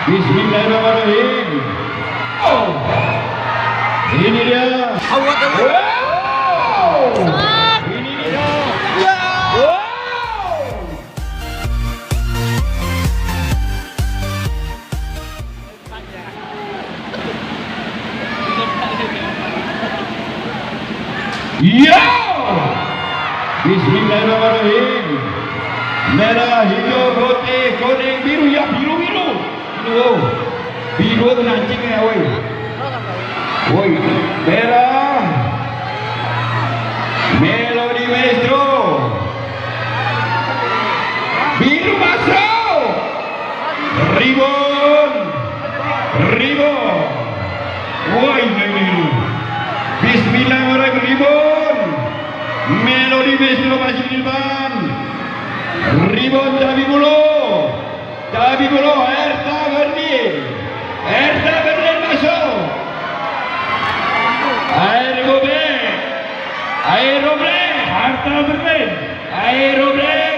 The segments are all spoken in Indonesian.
Bismillahirrahmanirrahim. Oh, ini dia. Awat Wow. Ini dia. Wow. Yo. Bismillahirrahmanirrahim. Merah, hijau, putih, kuning, biru, ya biru. Biru tu nancing ya, woi. Woi, merah. Melodi maestro. Biru masuk. Ribon. Woi, biru. Bismillahirrahmanirrahim, ribon. Melodi maestro masih di depan. Ribon Dabi Bulu, Erta Berlin masuk. Aeroblek, Harta Berlin, Aeroblek.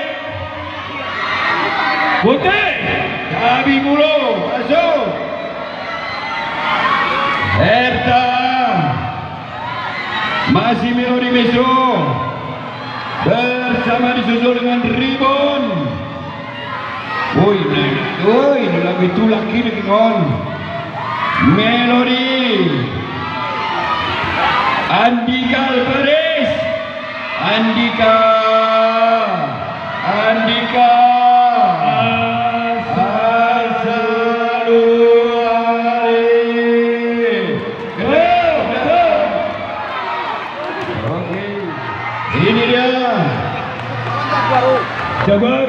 Putih, Dabi Bulu masuk. Erta masih Melodi Maestro bersama disusul dengan Ribon. Woi, lagu itu laki lagi kon. Melodi. Andika Alvarez. Andika. Oke. Ini dia. Jaguar.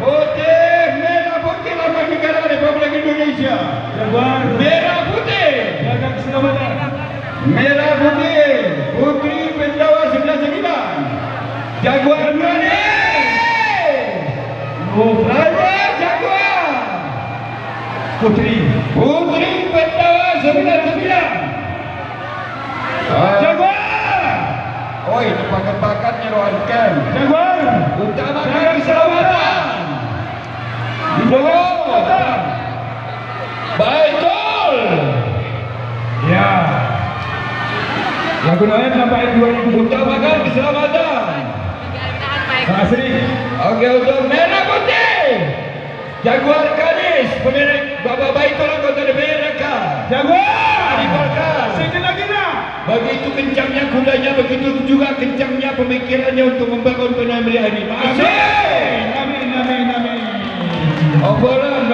Putih, merah putih lambang negara Republik Indonesia. Jaguar. Merah putih. Jaga keselamatan. Merah putih. Putri Pendawa 99. Jaguar berani. Raja Jaguar. Putri Pendawa 99. Jaguar. Oi, pakat-pakatnya rohankan. Jaguar. Utamakan keselamatan. Betul. Ya. Lagu lain sampai 2000. Utamakan keselamatan. Asri. Oke, untuk merah putih. Jaguar Kadis, pemilik Bapak Baitul anggota DPRK. Jaguar. Sejenak-jenak. Begitu kencangnya kudanya, begitu juga kencangnya pemikirannya untuk membangun Penamria ini. Amin. Obolan.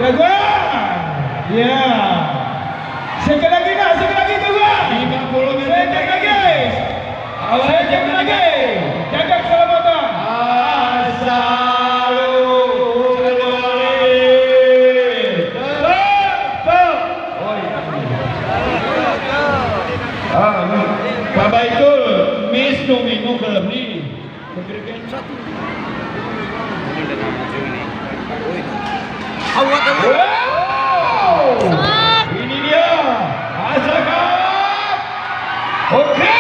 Jaguar. Ya. Sekali lagi Jaguar. 50 meter lagi. Awalnya jangan lagi. Jaga keselamatan. Bapak itu minum dalam ni. Awat Ini dia. Asakan. Oke.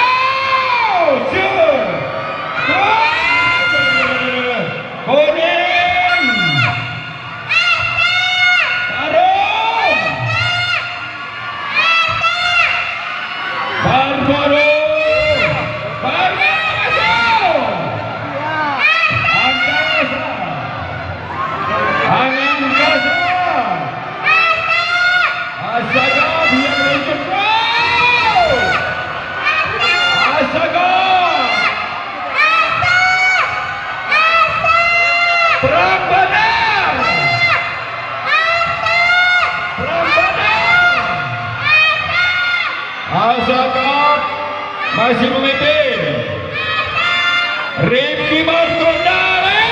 Kuning. Harum. Barbaro. Azakab masih memimpin. Rifki Martondale.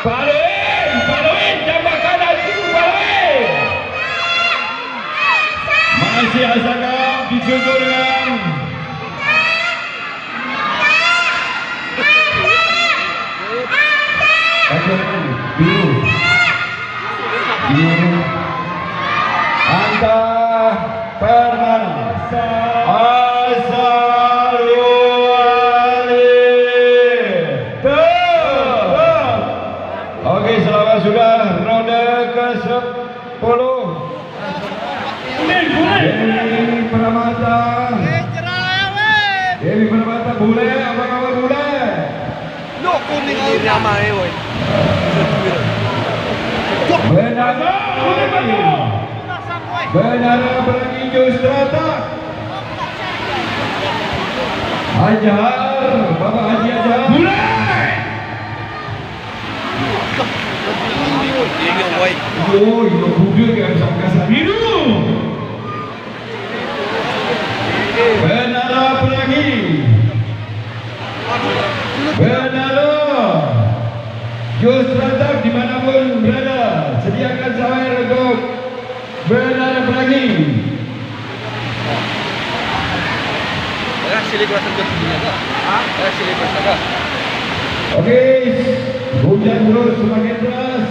Paluin, tambahkan lagi Paluin. Masih Azakab disusul dengan biru. Anta Permana. 50 kuning ini ramai woi. Benara Pelangi hijau Strata. Ajar, Bapak Haji Ajar. Mulai. Ini woi. Oh, ini kuda kan sama biru. Benara Pelangi. Benara Strata dimanapun berada, sediakan sawer untuk Benara Pelangi. Oke, hujan terus semakin deras,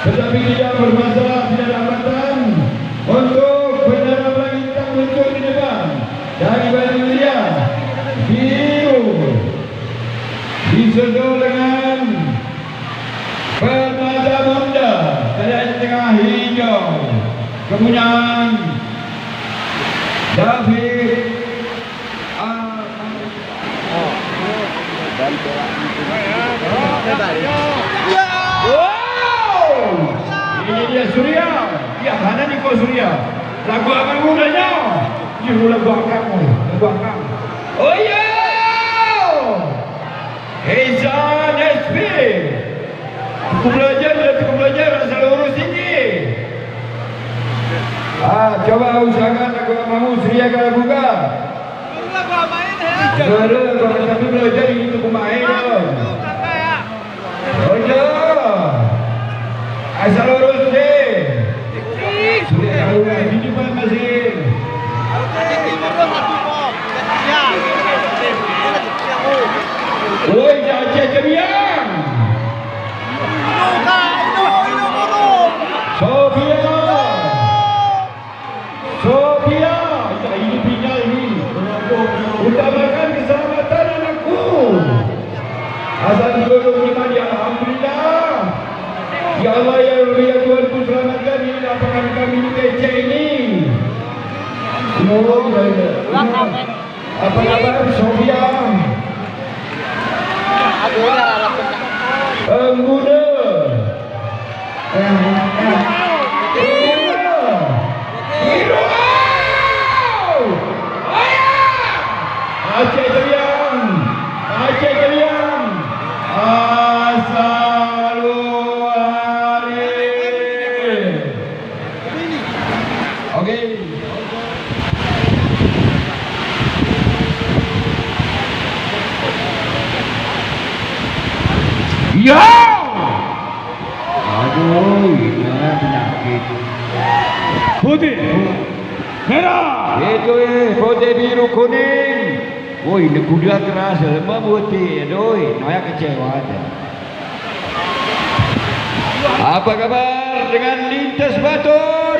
tetapi tidak bermasalah, tidak ada hambatan untuk Benara Pelangi tak muncul di depan dari Bali Mulia biru disusul dengan Permata Muda dari tengah hijau, kemudian David ini dia Surya. Ya, mana ni kau Surya? Lagu abang mudanya. Ini lagu akang. Oh ya. Hezan SP. Cukup belajar asal urus ini. Coba usahakan lagu abangmu Surya kalau buka. Lagu apa ini? Kalau kami belajar ini untuk pemain. Oh ya. Asal urus deh. Sudah tahu ini pun masih. Oi, Aceh Kemiang. Sophia. Ini bina ini. Utamakan keselamatan anakku. Azan dulu iman ya alhamdulillah. Ya Allah ya Tuhanku selamatkan ini lapangan kami di kecil ini. Apa kabar Sophia? Pengguna. Hero. Aceh Keliang. Okey. Ya. Aduh, ini penyakit. Putih. Merah. Itu putih biru kuning. Woi, ini kuda keras, lemah putih. Aduh, Noya kecewa aja. Apa kabar dengan Lintas Batur?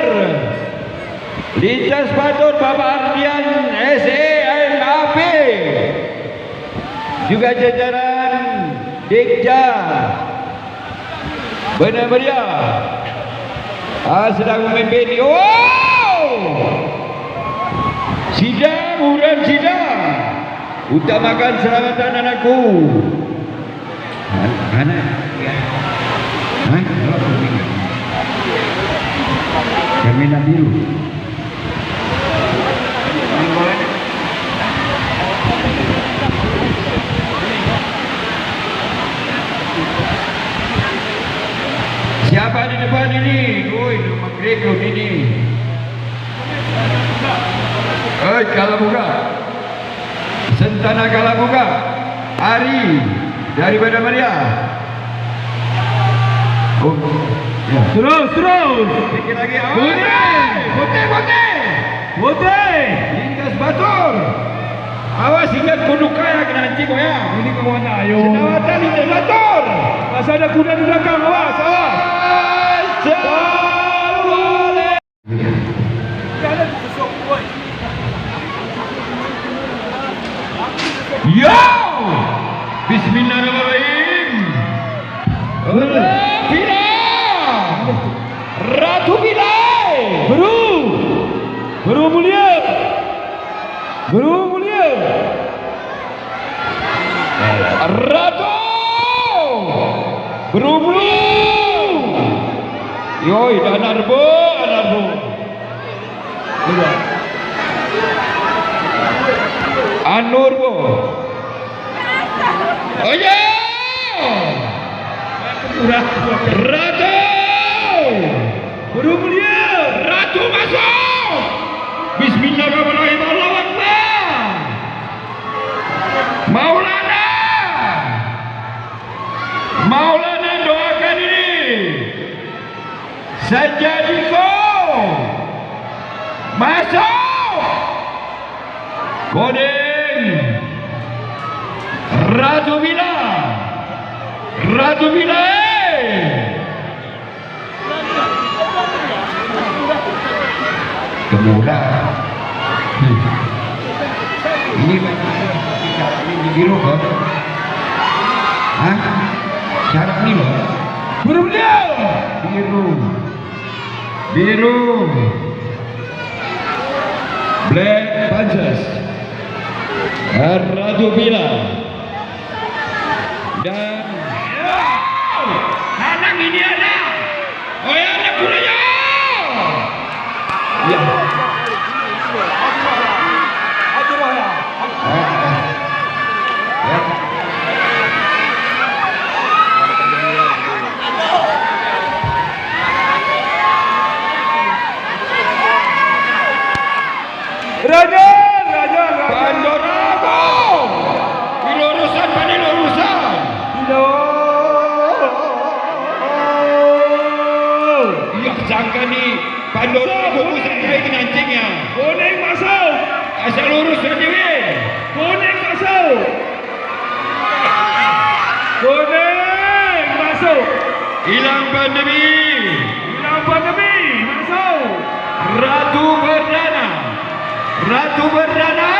Lintas Batur Bapak Ardian SEMAP, juga jajaran Dikja Benar Meriah sedang memimpin. Sidang utamakan keselamatan anakku. Mana? Cerminan biru. Siapa di depan ini? Nama rekrut ini. Kalabuga. Sentana Kalabuga. Ari dari Banda Maria. Ya. Terus. Sikit lagi. Putih. Lintas Batur. Awas ingat kudu kaya kena nanti kau ya. Ini ke mana ayo? Senawatan Lintas Batur. Masih ada kuda di belakang. Awas. Yo! Bismillahirrahmanirrahim. Ratu Bilal. Guru mulia. Ratu Buru-buru. Yoi, Anarbo. Anurbo. Oh ya. Ratu. Buru-buru. Ratu masuk. Bismillahirrahmanirrahim. Allahu Akbar. Maulana doakan ini. Sajadiko masuk. Kodeng Ratu Bila. Kemudian ini di biru kan? Hah? Syarat ini loh. Biru. Black Panthers. Ratu Bila. Dan anak ini ada. Oh ya, anak kulanya. Ya. Raja. Pandorago. Dilurusan. Iya, jangka nih Pandorago pusat kayak kenancingnya. Kuning masuk. Asal lurus saja weh. Kuning masuk. Hilang pandemi. Masuk. Ratu Berdana.